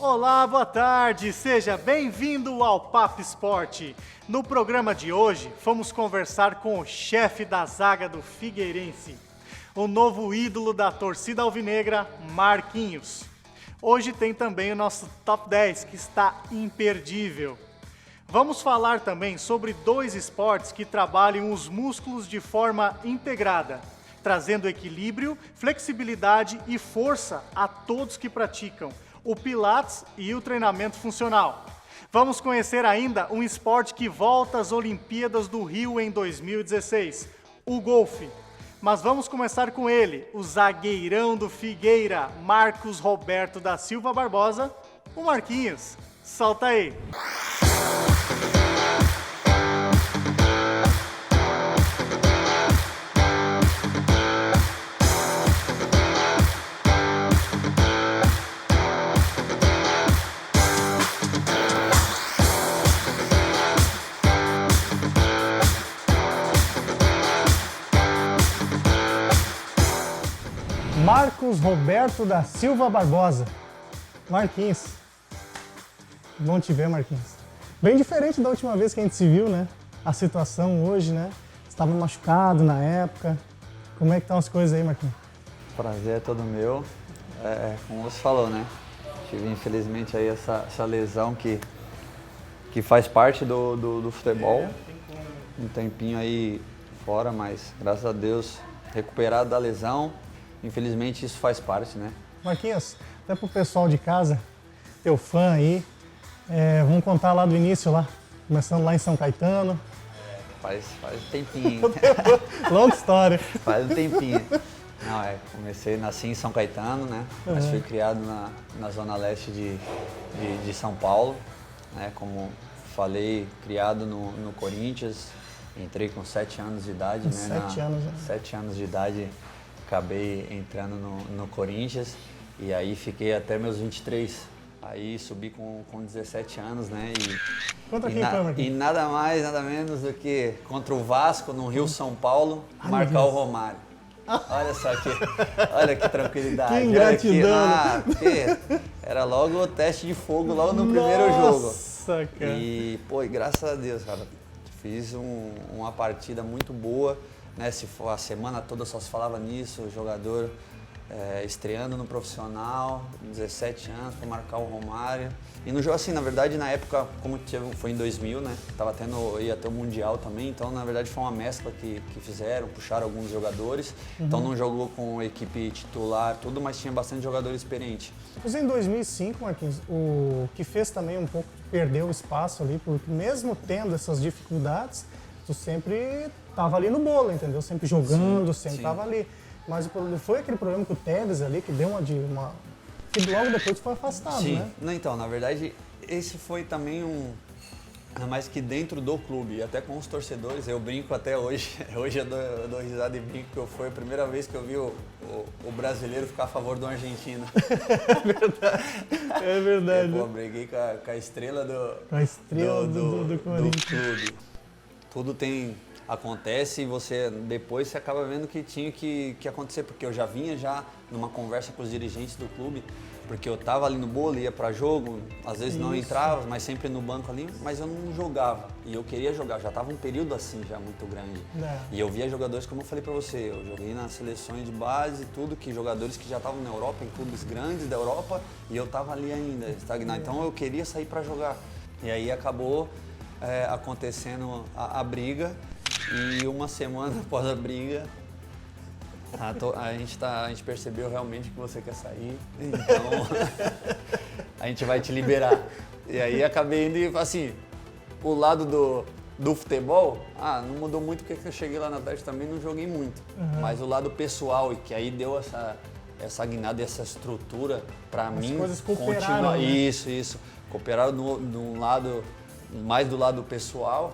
Olá, boa tarde, seja bem-vindo ao Papo Esporte. No programa de hoje, vamos conversar com o chefe da zaga do Figueirense, o novo ídolo da torcida alvinegra, Marquinhos. Hoje tem também o nosso Top 10, que está imperdível. Vamos falar também sobre dois esportes que trabalham os músculos de forma integrada, trazendo equilíbrio, flexibilidade e força a todos que praticam, o Pilates e o treinamento funcional. Vamos conhecer ainda um esporte que volta às Olimpíadas do Rio em 2016, o golfe. Mas vamos começar com ele, o zagueirão do Figueira, Marcos Roberto da Silva Barbosa, o Marquinhos. Solta aí! Marcos Roberto da Silva Barbosa. Marquinhos. Bom te ver, Marquinhos. Bem diferente da última vez que a gente se viu, né? A situação hoje, né? Você estava machucado na época. Como é que estão as coisas aí, Marquinhos? Prazer é todo meu. Como você falou, né? Tive infelizmente aí essa lesão que faz parte do futebol. Um tempinho aí fora, mas graças a Deus recuperado da lesão. Infelizmente isso faz parte, né? Marquinhos, até pro pessoal de casa, teu fã aí, vamos contar lá do início lá, começando lá em São Caetano. Faz um tempinho. Longa história. Faz um tempinho. Não, nasci em São Caetano, né? Mas fui criado na zona leste de São Paulo, né? Como falei, criado no Corinthians. Entrei com 7 anos de idade, né? 7 anos, né? 7 anos de idade. Acabei entrando no Corinthians e aí fiquei até meus 23. Aí subi com 17 anos, né? Contra quem foi, Marquinhos? E nada mais, nada menos do que contra o Vasco, no Rio São Paulo, marcar o Romário. Olha só olha que tranquilidade. Que ingratidão. Era logo o teste de fogo, logo no primeiro jogo. Nossa, cara. E, graças a Deus, cara, fiz uma partida muito boa. Né, se for a semana toda só se falava nisso, o jogador estreando no profissional, 17 anos, para marcar o Romário. E no jogo, assim, na verdade, na época, como foi em 2000, né, ia ter o Mundial também, então, na verdade, foi uma mescla que fizeram, puxaram alguns jogadores. Então, não jogou com equipe titular, tudo, mas tinha bastante jogador experiente. Mas em 2005, Marquinhos, o que fez também um pouco perder o espaço ali, porque mesmo tendo essas dificuldades, tu sempre estava ali no bolo, entendeu? Sempre jogando, sempre estava ali. Mas foi aquele problema com o Tevez ali, que deu que logo depois foi afastado, né? Não, então, na verdade, esse foi também ainda mais que dentro do clube, até com os torcedores, eu brinco até hoje. Hoje eu dou risada e brinco, porque foi a primeira vez que eu vi o brasileiro ficar a favor do argentino. É verdade. Eu briguei com a estrela do clube. Tudo acontece e depois você acaba vendo que tinha que acontecer, porque eu já vinha numa conversa com os dirigentes do clube, porque eu tava ali no bolo, ia para jogo, às vezes não entrava, mas sempre no banco ali, mas eu não jogava, e eu queria jogar, já tava um período assim já muito grande. E eu via jogadores, como eu falei para você, eu joguei nas seleções de base e tudo, que jogadores que já estavam na Europa, em clubes grandes da Europa, e eu tava ali ainda, estagnado, então eu queria sair para jogar. E aí acabou acontecendo a briga. E uma semana após a briga, a gente percebeu realmente que você quer sair, então a gente vai te liberar. E aí acabei indo, assim, o lado do futebol, não mudou muito porque eu cheguei lá na Atlético também não joguei muito. Mas o lado pessoal, e que aí deu essa guinada e essa estrutura para mim continuar. Né? Isso. Cooperaram no lado, mais do lado pessoal.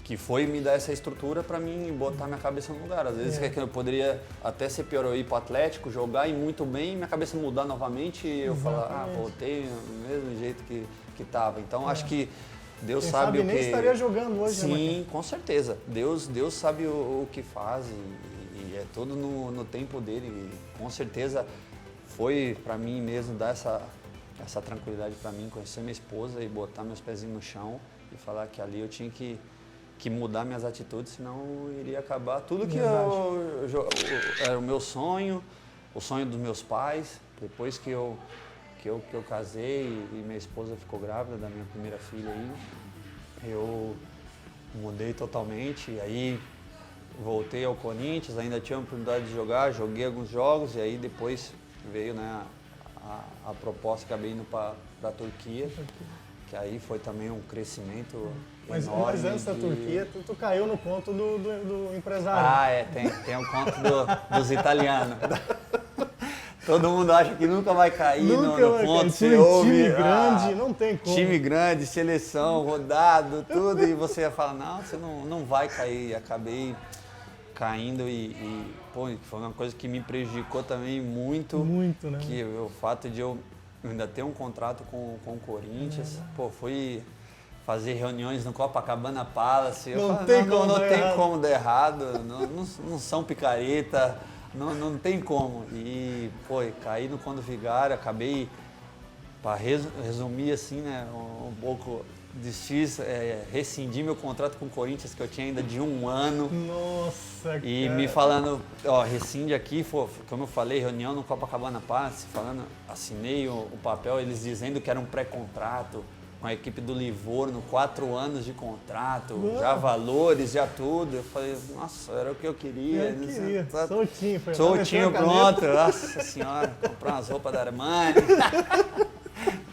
Que foi me dar essa estrutura para mim botar minha cabeça no lugar. Às vezes eu poderia até ser pior, eu ir pro Atlético, jogar e muito bem, minha cabeça mudar novamente e eu falar, voltei do mesmo jeito que tava. Então acho que Deus sabe o que... nem estaria jogando hoje, Sim, né, com certeza. Deus sabe o que faz e é tudo no tempo dele. E com certeza foi para mim mesmo dar essa tranquilidade para mim, conhecer minha esposa e botar meus pezinhos no chão e falar que ali eu tinha que mudar minhas atitudes, senão iria acabar tudo que era o meu sonho, o sonho dos meus pais. Depois que eu casei e minha esposa ficou grávida da minha primeira filha aí, eu mudei totalmente. E aí voltei ao Corinthians, ainda tinha a oportunidade de jogar, joguei alguns jogos e aí depois veio, né, a proposta, acabei indo para a Turquia, que aí foi também um crescimento enorme. Mas antes da Turquia, tu caiu no conto do empresário. Tem o conto dos italianos. Todo mundo acha que nunca vai cair no ponto. Você ouve, time grande, não tem como. Time grande, seleção, rodado, tudo. E você fala, não, você não vai cair. E acabei caindo pô, foi uma coisa que me prejudicou também muito. Muito, né? Que o fato de eu ainda ter um contrato com o Corinthians. Pô, fui fazer reuniões no Copacabana Palace. Não tem como dar errado. Não são picareta. Não tem como. E, pô, caí no Conto Vigário, acabei, para resumir assim, né, um pouco rescindi meu contrato com o Corinthians, que eu tinha ainda de 1 ano. Nossa, E cara. me falando, ó, rescinde aqui, como eu falei, reunião no Copacabana Palace, assinei o papel, eles dizendo que era um pré-contrato com a equipe do Livorno, 4 anos de contrato, já valores, já tudo. Eu falei, nossa, era o que eu queria. Soltinho, pronto. Nossa senhora, comprar umas roupas da Armani,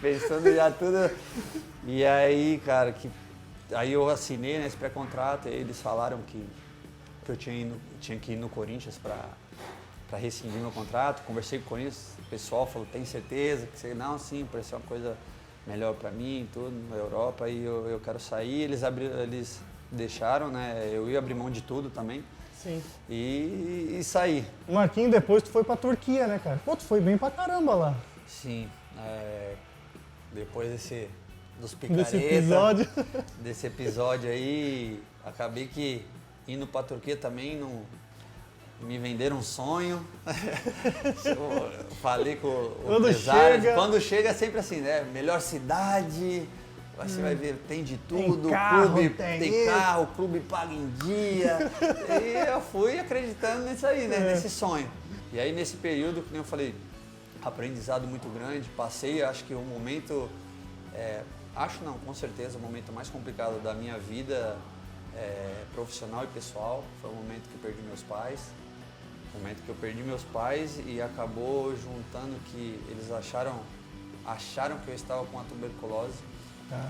pensando já tudo. E aí, cara, aí eu assinei, né, esse pré-contrato e eles falaram que eu tinha que ir no Corinthians para rescindir meu contrato. Conversei com o Corinthians, o pessoal falou, tem certeza? Não, sim, pareceu uma coisa melhor para mim, tudo, na Europa, e eu quero sair. Eles deixaram, né? Eu ia abrir mão de tudo também. Sim. E saí. Marquinhos, depois tu foi pra Turquia, né, cara? Pô, tu foi bem pra caramba lá. Sim. Depois dos picareta, desse episódio aí, acabei que indo pra Turquia também me venderam um sonho. Eu falei com o empresário. Quando chega é sempre assim, né? Melhor cidade, você vai ver, tem de tudo, tem carro, o clube paga em dia. E eu fui acreditando nisso aí, né? Nesse sonho. E aí nesse período, que nem eu falei, aprendizado muito grande, passei, acho que o momento, com certeza, o momento mais complicado da minha vida profissional e pessoal, foi o momento que eu perdi meus pais. O momento que eu perdi meus pais e acabou juntando que eles acharam que eu estava com a tuberculose.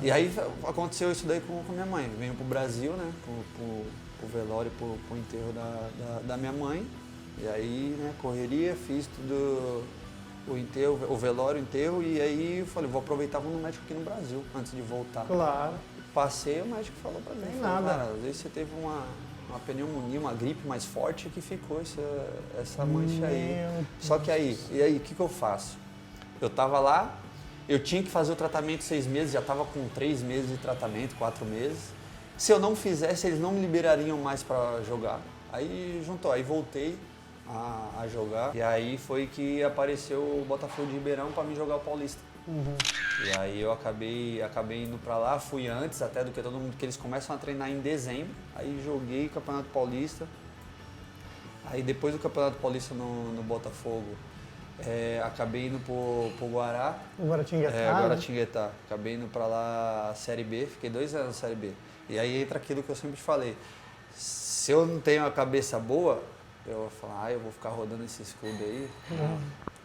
E aí aconteceu isso daí com minha mãe. Venho pro Brasil, né, pro velório, pro enterro da minha mãe. E aí, né, correria, fiz tudo, o velório, o enterro, e aí eu falei, vou aproveitar, vou no médico aqui no Brasil, antes de voltar. Claro. Passei, o médico falou pra mim, cara, às vezes você teve uma pneumonia, uma gripe mais forte que ficou essa mancha aí. Só que o que eu faço? Eu tava lá, eu tinha que fazer o tratamento 6 meses, já tava com 3 meses de tratamento, 4 meses. Se eu não fizesse, eles não me liberariam mais para jogar. Aí juntou, aí voltei a jogar. E aí foi que apareceu o Botafogo de Ribeirão para mim jogar o Paulista. E aí eu acabei indo pra lá, fui antes até do que todo mundo, que eles começam a treinar em dezembro. Aí joguei o Campeonato Paulista. Aí depois do Campeonato Paulista no Botafogo, acabei indo pro Guará. O Guaratinguetá. Guaratinguetá. Acabei indo pra lá Série B, fiquei 2 anos na Série B. E aí entra aquilo que eu sempre falei. Se eu não tenho a cabeça boa, eu vou falar, eu vou ficar rodando esses clubes aí.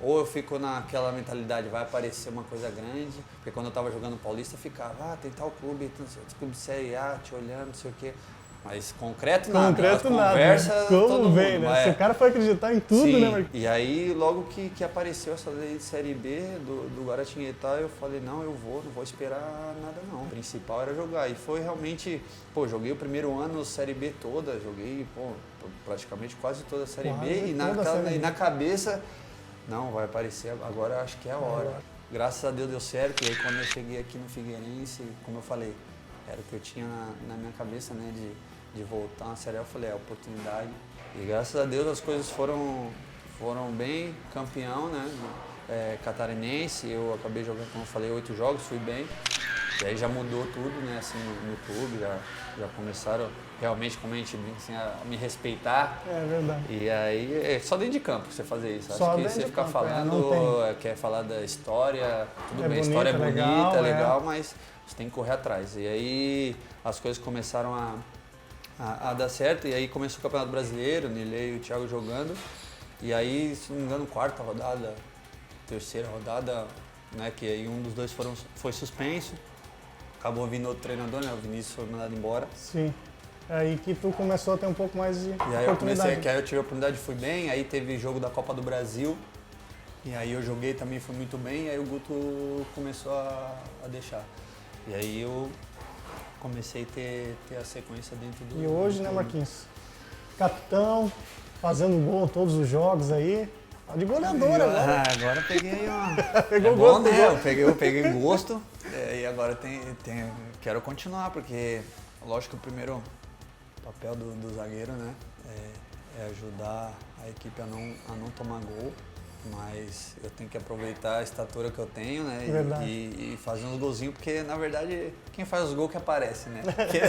Ou eu fico naquela mentalidade, vai aparecer uma coisa grande, porque quando eu estava jogando Paulista, eu ficava, tem tal clube, clube de Série A, te olhando, não sei o quê. Mas concreto nada. Concreto nada. Conversa, como todo vem, mundo, né? Se o cara for acreditar em tudo, sim. né, Marquinhos? E aí, logo que apareceu essa lei de Série B do Guaratinguetá, eu falei, não vou esperar nada não. O principal era jogar. E foi realmente, joguei o primeiro ano Série B toda, joguei, praticamente quase toda a Série B. E na cabeça, não, vai aparecer, agora acho que é a hora. Graças a Deus deu certo. E aí, quando eu cheguei aqui no Figueirense, como eu falei, era o que eu tinha na minha cabeça, né, de voltar na Série A, eu falei, a oportunidade. E graças a Deus as coisas foram bem, campeão, né? catarinense, eu acabei jogando, como eu falei, 8 jogos, fui bem. E aí já mudou tudo, né, assim, no clube, já começaram realmente, como a gente brinca, assim, a me respeitar. É verdade. E aí, é só dentro de campo você fazer isso. Só Acho que dentro você de ficar campo, falando, quer falar da história, tudo É bem, a bonito, história é bonita, legal, mas você tem que correr atrás. E aí as coisas começaram a dar certo, e aí começou o Campeonato Brasileiro, o Nilei e o Thiago jogando. E aí, se não me engano, quarta rodada, terceira rodada, né, que aí um dos dois foi suspenso. Acabou vindo outro treinador, né? O Vinícius foi mandado embora. Sim. É aí que tu começou a ter um pouco mais de E aí oportunidade. que aí eu tive a oportunidade, fui bem, aí teve jogo da Copa do Brasil. E aí eu joguei também, fui muito bem, e aí o Guto começou a deixar. E aí eu comecei a ter a sequência dentro do... E hoje, né, Marquinhos? Capitão, fazendo gol em todos os jogos aí. Tá de goleador agora. Agora eu peguei uma... Pegou é gosto, bom, né? pegou. Eu peguei gosto. E agora quero continuar, porque lógico que o primeiro papel do zagueiro, né, é ajudar a equipe a não tomar gol, mas eu tenho que aproveitar a estatura que eu tenho, né, e fazer uns golzinhos, porque na verdade quem faz os gols que aparece, né? Porque,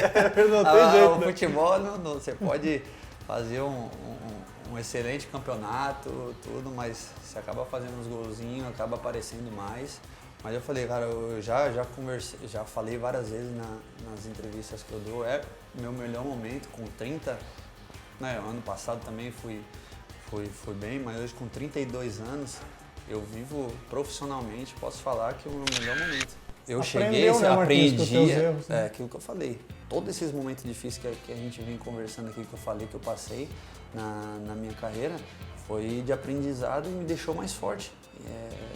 Não tem jeito, o né? futebol, você pode fazer um excelente campeonato, tudo, mas você acaba fazendo uns golzinhos, acaba aparecendo mais. Mas eu falei, cara, eu já conversei, já falei várias vezes nas entrevistas que eu dou, é meu melhor momento, com 30, né, ano passado também fui bem, mas hoje com 32 anos, eu vivo profissionalmente, posso falar que é o meu melhor momento. Eu cheguei, né, Marquinhos, com os teus aprendi, erros, né? aquilo que eu falei, todos esses momentos difíceis que a gente vem conversando aqui, que eu falei, que eu passei na minha carreira, foi de aprendizado e me deixou mais forte.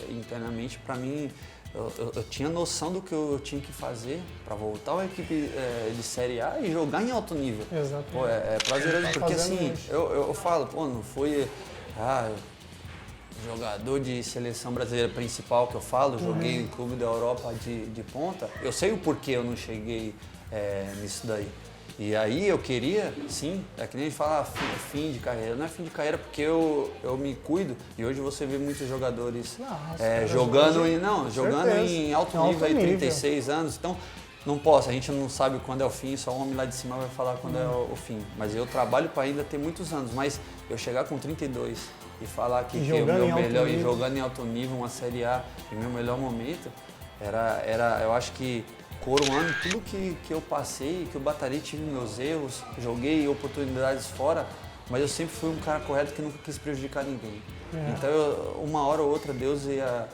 Internamente, para mim, eu tinha noção do que eu tinha que fazer para voltar à equipe de Série A e jogar em alto nível. Exato. Pô, é prazeroso, Tá porque fazendo assim, hoje. eu falo, pô, não fui jogador de seleção brasileira principal que eu falo, joguei em clube da Europa de ponta. Eu sei o porquê eu não cheguei nisso daí. E aí eu queria, sim, é que nem a gente fala fim de carreira. Não é fim de carreira porque eu me cuido e hoje você vê muitos jogadores jogando em alto nível, aí, 36 anos. Então não posso, a gente não sabe quando é o fim, só o homem lá de cima vai falar quando é o fim. Mas eu trabalho para ainda ter muitos anos, mas eu chegar com 32 e falar que o meu melhor e jogando em alto nível, uma Série A, e meu melhor momento, eu acho que coroando tudo que eu passei, que eu batalhei, tive meus erros, joguei oportunidades fora, mas eu sempre fui um cara correto que nunca quis prejudicar ninguém. Então, uma hora ou outra, Deus ia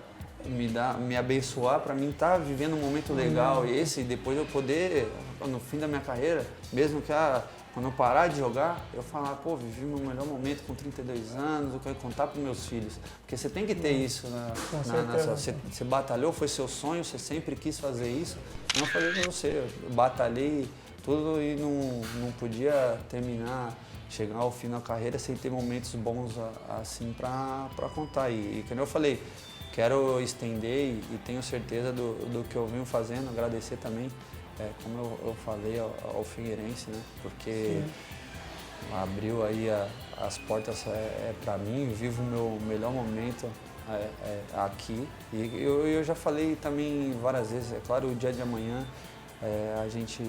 me abençoar para mim estar vivendo um momento legal e depois eu poder, no fim da minha carreira, mesmo que quando eu parar de jogar, eu falar, pô, vivi meu melhor momento com 32 anos, eu quero contar para meus filhos. Porque você tem que ter isso você batalhou, foi seu sonho, você sempre quis fazer isso. Eu falei pra você, eu batalhei tudo e não podia terminar, chegar ao fim da carreira sem ter momentos bons assim para contar. E como eu falei, quero estender e tenho certeza do que eu venho fazendo, agradecer também, como eu falei ao Figueirense, né? Porque abriu aí as portas para mim, vivo o meu melhor momento aqui. E eu já falei também várias vezes, é claro, o dia de amanhã a gente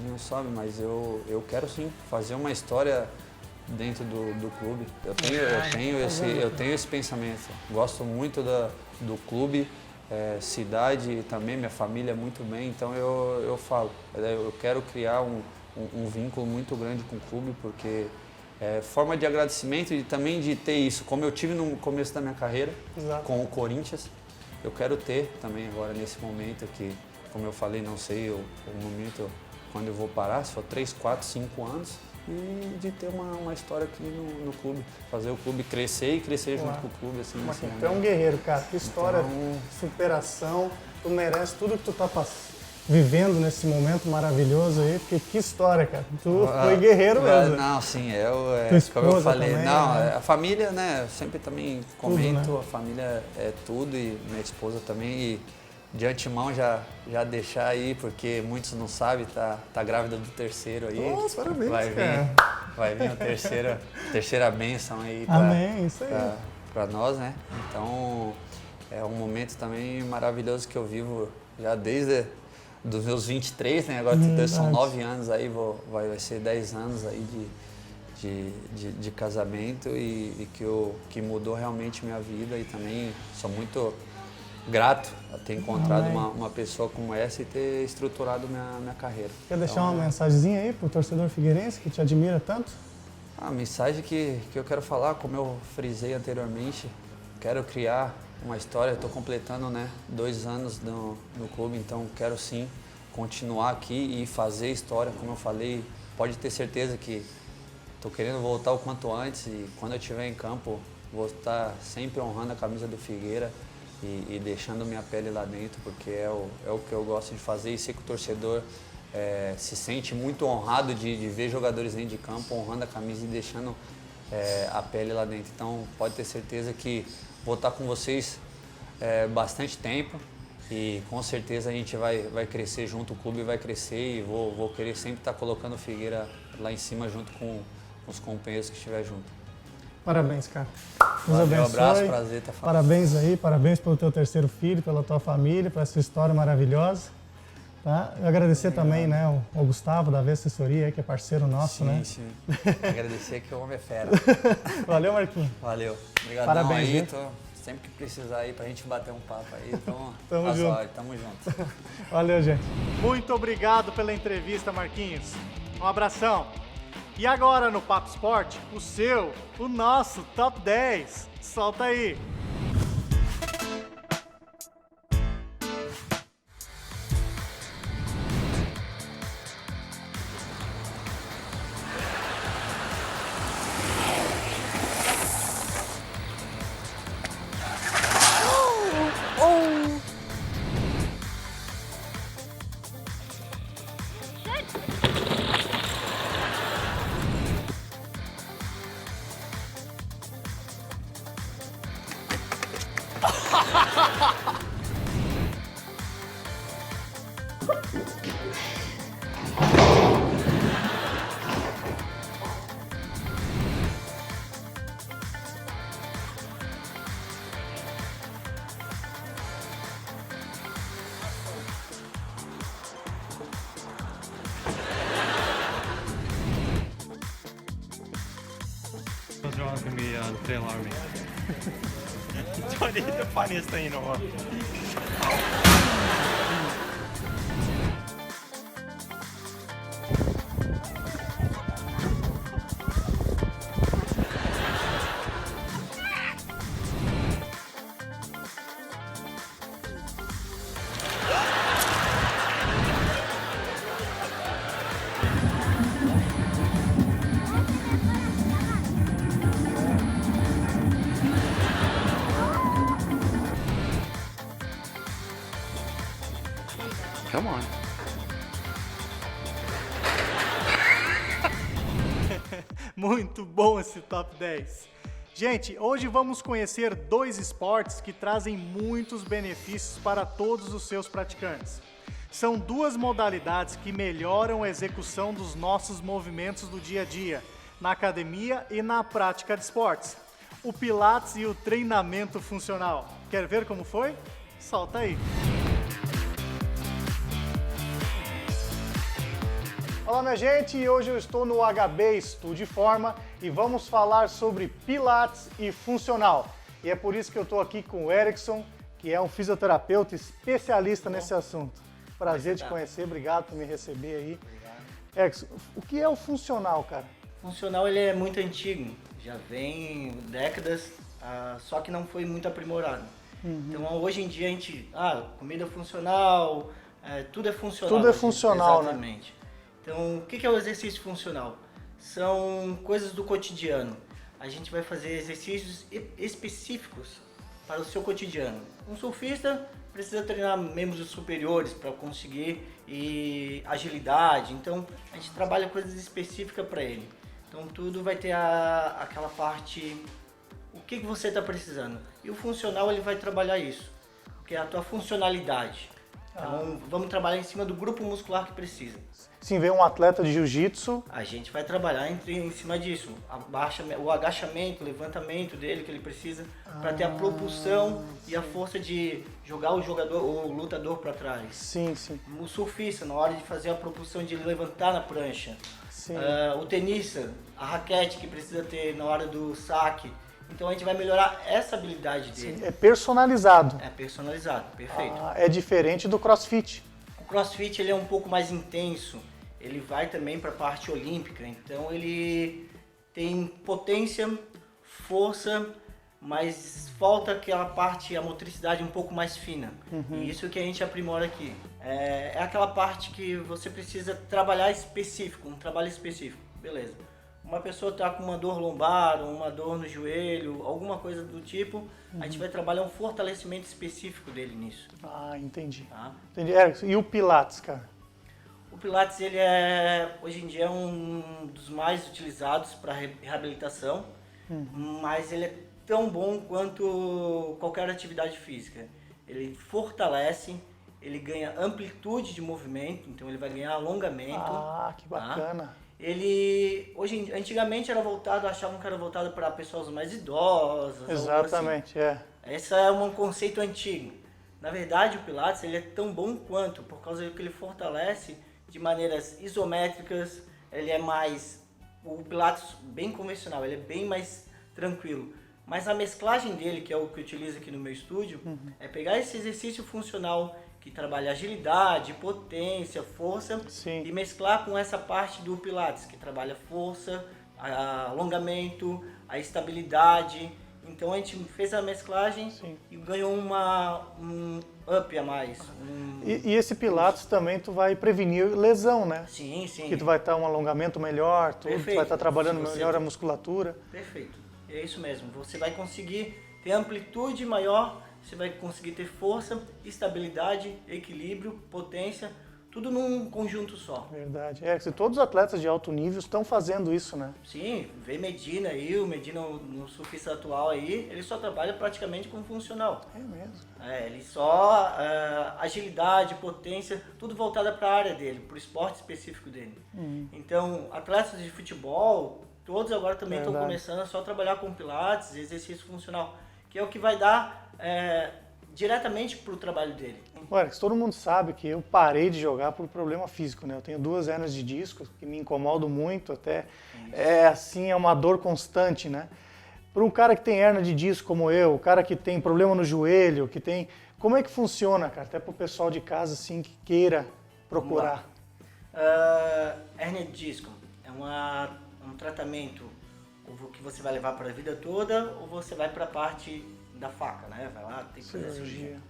não sabe, mas eu quero sim fazer uma história dentro do clube. Eu tenho esse pensamento. Gosto muito do clube, cidade também, minha família muito bem, então eu falo, eu quero criar um vínculo muito grande com o clube, porque forma de agradecimento e também de ter isso, como eu tive no começo da minha carreira, com o Corinthians, eu quero ter também agora nesse momento que, como eu falei, não sei o momento quando eu vou parar, se for 3, 4, 5 anos, e de ter uma história aqui no clube, fazer o clube crescer e crescer junto com o clube. Assim, Mas tu é um guerreiro, cara, que história, superação, tu merece tudo que tu tá vivendo nesse momento maravilhoso aí, porque que história, cara, tu foi guerreiro mesmo. Não, sim, como eu falei, também, não, a família, né, eu sempre também comento, tudo, né? A família é tudo e minha esposa também, e de antemão já deixar aí, porque muitos não sabem, tá grávida do terceiro aí. Nossa, parabéns, vai vir a terceira bênção aí Amém, isso aí. Pra nós, né? Então, é um momento também maravilhoso que eu vivo já desde dos meus 23, né? Agora são 9 anos aí, vai ser 10 anos aí de casamento e que mudou realmente minha vida e também sou muito grato a ter encontrado uma pessoa como essa e ter estruturado minha carreira. Quer deixar uma mensagenzinha aí pro torcedor figueirense que te admira tanto? A mensagem que eu quero falar, como eu frisei anteriormente, quero criar uma história. Estou completando, né, 2 anos no clube, então quero sim continuar aqui e fazer história, como eu falei. Pode ter certeza que estou querendo voltar o quanto antes e quando eu estiver em campo vou estar sempre honrando a camisa do Figueira e deixando minha pele lá dentro, porque é o que eu gosto de fazer e sei que o torcedor se sente muito honrado de ver jogadores dentro de campo honrando a camisa e deixando a pele lá dentro. Então pode ter certeza que vou estar com vocês bastante tempo e com certeza a gente vai crescer junto, o clube vai crescer e vou querer sempre estar colocando o Figueira lá em cima junto com os companheiros que estiver junto. Parabéns, cara. Deus Valeu, abençoe. abraço, prazer estar falando. Parabéns aí, parabéns pelo teu terceiro filho, pela tua família, pela sua história maravilhosa. Tá? Eu agradecer também, né, ao Gustavo da V Assessoria, que é parceiro nosso, né? Sim. Agradecer que o homem é fera. Valeu, Marquinhos. Valeu. Obrigadão Parabéns, aí. viu? Sempre que precisar aí pra gente bater um papo aí, Tamo junto. Tamo junto. Valeu, gente. Muito obrigado pela entrevista, Marquinhos. Um abração. E agora no Papo Sport, o nosso Top 10. Solta aí. What's wrong with me Tail Army? It's the funniest thing in the world. Come on. Muito bom esse Top 10. Gente, hoje vamos conhecer 2 esportes que trazem muitos benefícios para todos os seus praticantes. São 2 modalidades que melhoram a execução dos nossos movimentos do dia a dia, na academia e na prática de esportes. O Pilates e o treinamento funcional. Quer ver como foi? Solta aí. Olá, minha gente, e hoje eu estou no HB Estúdio Forma e vamos falar sobre Pilates e funcional. E é por isso que eu estou aqui com o Erickson, que é um fisioterapeuta especialista nesse assunto. Prazer te conhecer, obrigado por me receber aí. Obrigado. Erickson, o que é o funcional, cara? O funcional ele é muito antigo, já vem décadas, só que não foi muito aprimorado. Então hoje em dia a gente, comida funcional, tudo é funcional. Tudo é funcional, exatamente. Então, o que é o exercício funcional? São coisas do cotidiano. A gente vai fazer exercícios específicos para o seu cotidiano. Um surfista precisa treinar membros superiores para conseguir agilidade. Então, a gente trabalha coisas específicas para ele. Então, tudo vai ter aquela parte, o que você está precisando. E o funcional ele vai trabalhar isso, que é a tua funcionalidade. Então, vamos trabalhar em cima do grupo muscular que precisa. Sim, vem um atleta de jiu-jitsu. A gente vai trabalhar em cima disso. O agachamento, o levantamento dele que ele precisa para ter a propulsão e a força de jogar o lutador para trás. Sim, sim. O surfista, na hora de fazer a propulsão de levantar na prancha. Sim. O tenista, a raquete que precisa ter na hora do saque. Então a gente vai melhorar essa habilidade dele. É personalizado. É personalizado, perfeito. É diferente do CrossFit. O CrossFit ele é um pouco mais intenso. Ele vai também para a parte olímpica. Então ele tem potência, força, mas falta aquela parte, a motricidade um pouco mais fina. E isso que a gente aprimora aqui. É aquela parte que você precisa trabalhar específico, um trabalho específico. Beleza. Uma pessoa está com uma dor lombar, uma dor no joelho, alguma coisa do tipo, a gente vai trabalhar um fortalecimento específico dele nisso. Entendi. Tá? Entendi. E o Pilates, cara? O Pilates, ele hoje em dia é um dos mais utilizados para reabilitação, mas ele é tão bom quanto qualquer atividade física. Ele fortalece, ele ganha amplitude de movimento, então ele vai ganhar alongamento. Que bacana. Tá? Antigamente achavam que era voltado para pessoas mais idosas. Exatamente, assim. Esse é um conceito antigo. Na verdade, o Pilates ele é tão bom quanto, por causa que ele fortalece de maneiras isométricas, o Pilates bem convencional, ele é bem mais tranquilo. Mas a mesclagem dele, que é o que eu utilizo aqui no meu estúdio, é pegar esse exercício funcional que trabalha agilidade, potência, força, Sim. e mesclar com essa parte do Pilates, que trabalha força, alongamento, a estabilidade. Então a gente fez a mesclagem Sim. e ganhou um up a mais. E esse Pilates também tu vai prevenir lesão, né? Sim, sim. Que tu vai estar um alongamento melhor, tu Perfeito. vai estar trabalhando Se você- melhor a musculatura. Perfeito. É isso mesmo. Você vai conseguir ter amplitude maior, você vai conseguir ter força, estabilidade, equilíbrio, potência, tudo num conjunto só. Verdade. Se todos os atletas de alto nível estão fazendo isso, né? Sim, vê Medina aí, o Medina no surfista atual aí, ele só trabalha praticamente com funcional. É mesmo. Ele só agilidade, potência, tudo voltado para a área dele, para o esporte específico dele. Então, atletas de futebol, todos agora também estão Verdade. começando a só trabalhar com pilates, exercício funcional, que é o que vai dar diretamente para o trabalho dele. Olha, todo mundo sabe que eu parei de jogar por problema físico, né? Eu tenho 2 hernias de disco que me incomodam muito, até é uma dor constante, né? Para um cara que tem hernia de disco como eu, o cara que tem problema no joelho, como é que funciona, cara? Até para o pessoal de casa assim que queira procurar. Hérnia de disco é um tratamento que você vai levar para a vida toda ou você vai para a parte da faca, né? Vai lá, tem que fazer a cirurgia.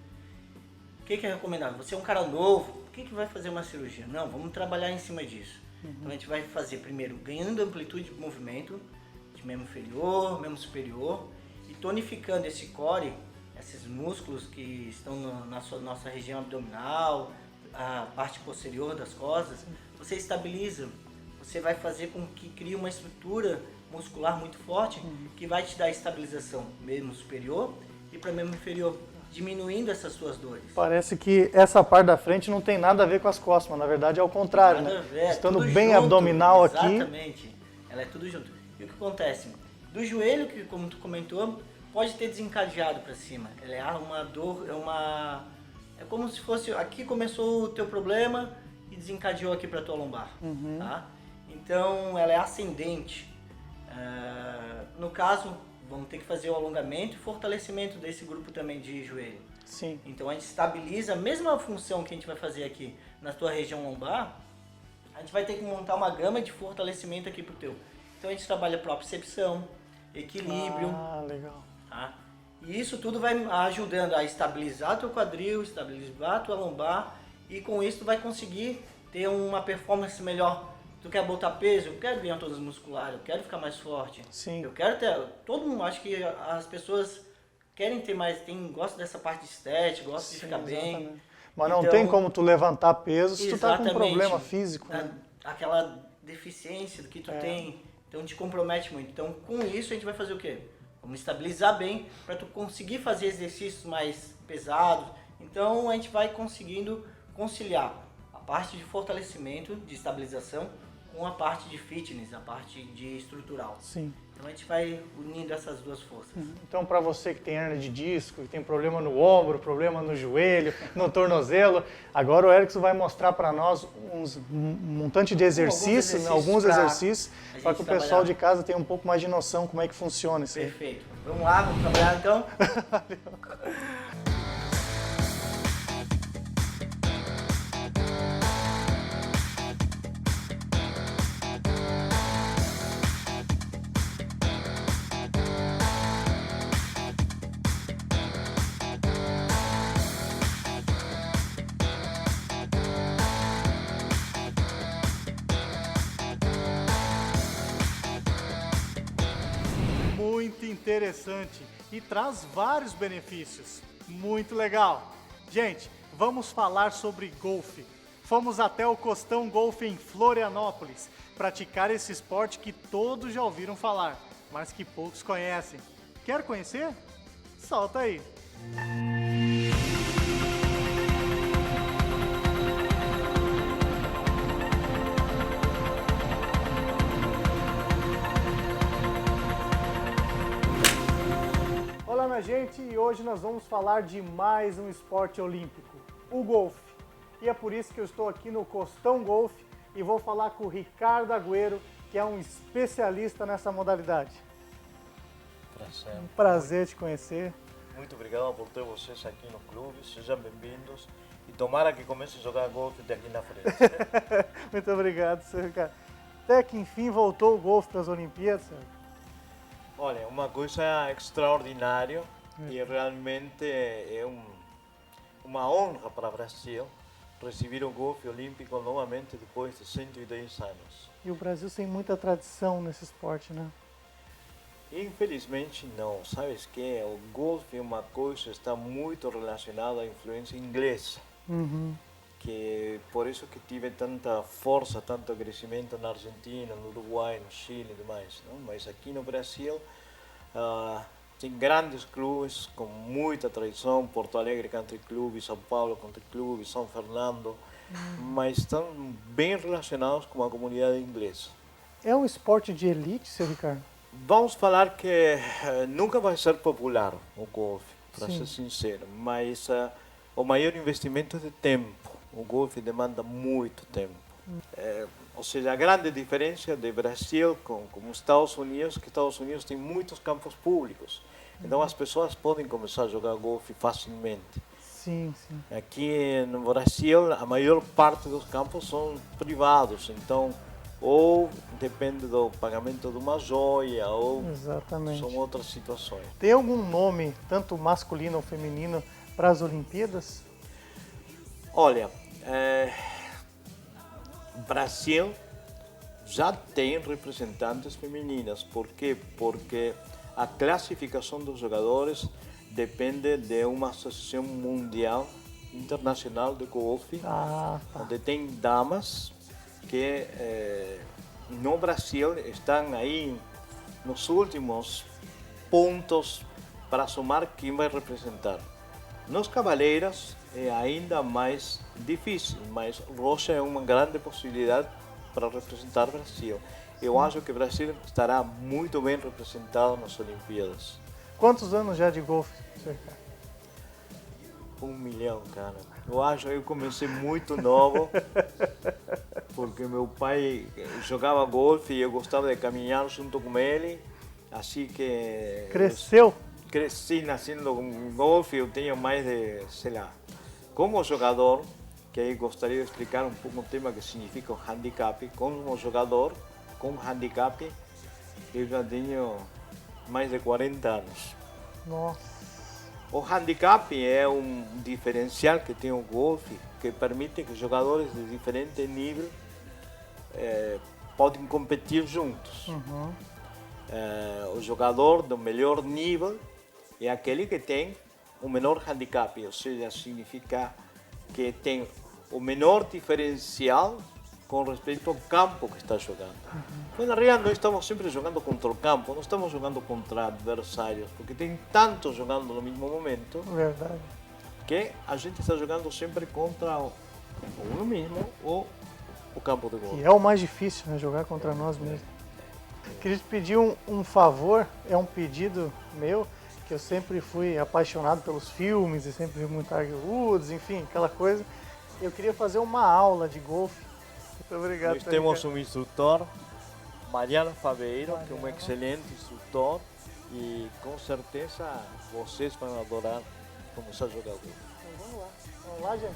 O que é recomendável? Você é um cara novo, por que vai fazer uma cirurgia? Não, vamos trabalhar em cima disso. Então a gente vai fazer primeiro ganhando amplitude de movimento, de membro inferior, membro superior, e tonificando esse core, esses músculos que estão na nossa região abdominal, a parte posterior das costas, você estabiliza. Você vai fazer com que crie uma estrutura muscular muito forte que vai te dar estabilização membro superior e para membro inferior, diminuindo essas suas dores. Parece que essa parte da frente não tem nada a ver com as costas, mas na verdade é o contrário, Nada né? a ver, Estando tudo bem junto, abdominal aqui. Exatamente, ela é tudo junto. E o que acontece? Do joelho, que como tu comentou, pode ter desencadeado para cima. Ela é uma dor, é como se fosse, aqui começou o teu problema e desencadeou aqui para tua lombar, tá? Então ela é ascendente. No caso, vamos ter que fazer o alongamento e fortalecimento desse grupo também de joelho. Sim. Então a gente estabiliza a mesma função que a gente vai fazer aqui na tua região lombar, a gente vai ter que montar uma gama de fortalecimento aqui pro teu. Então a gente trabalha propriocepção, equilíbrio, Legal. tá? E isso tudo vai ajudando a estabilizar teu quadril, estabilizar tua lombar e com isso tu vai conseguir ter uma performance melhor. Tu quer botar peso? Eu quero ganhar todas as musculares, eu quero ficar mais forte. Sim. Eu quero ter. Todo mundo, acho que as pessoas querem ter mais, gostam dessa parte de estética, gostam de ficar bem. Exatamente. Mas não Então, tem como tu levantar peso se tu tá com um exatamente. problema físico, né? Aquela deficiência do que tu tem, então te compromete muito. Então com isso a gente vai fazer o quê? Vamos estabilizar bem para tu conseguir fazer exercícios mais pesados, Então a gente vai conseguindo conciliar a parte de fortalecimento, de estabilização, com a parte de fitness, a parte de estrutural. Sim. Então a gente vai unindo essas duas forças. Então, para você que tem hernia de disco, que tem problema no ombro, problema no joelho, no tornozelo, agora o Erickson vai mostrar para nós um montante de exercícios, alguns exercícios, para que o pessoal de casa tenha um pouco mais de noção como é que funciona isso aí. Perfeito. Vamos lá, vamos trabalhar então? Muito interessante e traz vários benefícios. Muito legal. Gente, vamos falar sobre golfe. Fomos até o Costão Golfe em Florianópolis praticar esse esporte que todos já ouviram falar, mas que poucos conhecem. Quer conhecer? Solta aí. Olá, minha gente, e hoje nós vamos falar de mais um esporte olímpico, o golfe. E é por isso que eu estou aqui no Costão Golfe e vou falar com o Ricardo Agüero, que é um especialista nessa modalidade. Prazer. Um prazer te conhecer. Muito obrigado por ter vocês aqui no clube, sejam bem-vindos e tomara que comece a jogar golfe daqui na frente. Muito obrigado, senhor Ricardo. Até que enfim voltou o golfe para as Olimpíadas, senhor. Olha, uma coisa extraordinária e realmente é uma honra para o Brasil receber o golfe olímpico novamente depois de 110 anos. E o Brasil tem muita tradição nesse esporte, né? Infelizmente não, sabes que o golfe é uma coisa que está muito relacionada à influência inglesa, que por isso que tive tanta força, tanto crescimento na Argentina, no Uruguai, no Chile e demais, não? Mas aqui no Brasil tem grandes clubes com muita tradição, Porto Alegre Country Club, São Paulo Country Club, São Fernando, mas estão bem relacionados com a comunidade inglesa. É um esporte de elite, seu Ricardo? Vamos falar que nunca vai ser popular o golfe, para Sim. ser sincero, mas o maior investimento é de tempo. O golfe demanda muito tempo. Ou seja, a grande diferença do Brasil com os Estados Unidos, que os Estados Unidos tem muitos campos públicos. Então as pessoas podem começar a jogar golfe facilmente. Sim, sim. Aqui no Brasil, a maior parte dos campos são privados, então ou depende do pagamento de uma joia, ou Exatamente. são outras situações. Tem algum nome, tanto masculino ou feminino, para as Olimpíadas? Olha, Brasil já tem representantes femininas. Por quê? Porque a classificação dos jogadores depende de uma associação mundial internacional de golfe, Ah, tá. onde tem damas que no Brasil estão aí nos últimos pontos para somar quem vai representar. Nos cavaleiros é ainda mais difícil, mas rocha é uma grande possibilidade para representar o Brasil. Eu acho que o Brasil estará muito bem representado nas Olimpíadas. Quantos anos já de golfe, seu Ricardo? 1 milhão, cara. Eu comecei muito novo, porque meu pai jogava golfe e eu gostava de caminhar junto com ele, assim que... Cresceu? Cresci nascendo com golfe, eu tenho mais de, sei lá, como jogador, que aí gostaria de explicar um pouco o tema que significa o handicap, como jogador, com handicap, eu já tenho mais de 40 anos. Nossa. O handicap é um diferencial que tem o golfe, que permite que jogadores de diferente nível podem competir juntos. O jogador do melhor nível é aquele que tem o menor handicap, ou seja, significa que tem o menor diferencial com respeito ao campo que está jogando. Mas na realidade nós estamos sempre jogando contra o campo, não estamos jogando contra adversários, porque tem tantos jogando no mesmo momento. Verdade. que a gente está jogando sempre contra uno mesmo ou o campo de golfe. E é o mais difícil, né? Jogar contra nós mesmos. Queria te pedir um favor, é um pedido meu, que eu sempre fui apaixonado pelos filmes e sempre vi muito Tiger Woods, enfim, aquela coisa. Eu queria fazer uma aula de golfe. Muito obrigado. Nós temos um instrutor, Mariano Faveiro, que é um excelente instrutor e com certeza vocês vão adorar começar a jogar golfe. Então, vamos lá. Vamos lá, gente.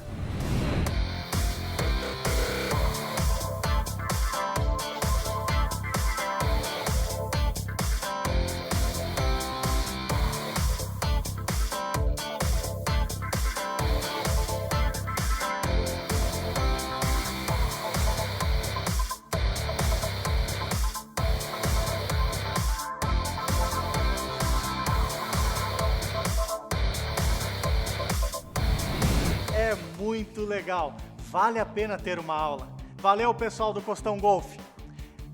É muito legal, vale a pena ter uma aula. Valeu, pessoal do Costão Golfe.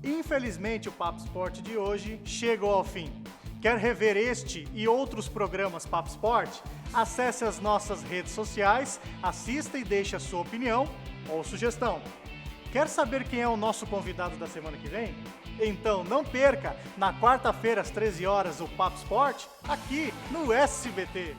Infelizmente, o Papo Sport de hoje chegou ao fim. Quer rever este e outros programas Papo Sport? Acesse as nossas redes sociais, assista e deixe a sua opinião ou sugestão. Quer saber quem é o nosso convidado da semana que vem? Então não perca, na quarta-feira às 13 horas, o Papo Sport, aqui no SBT.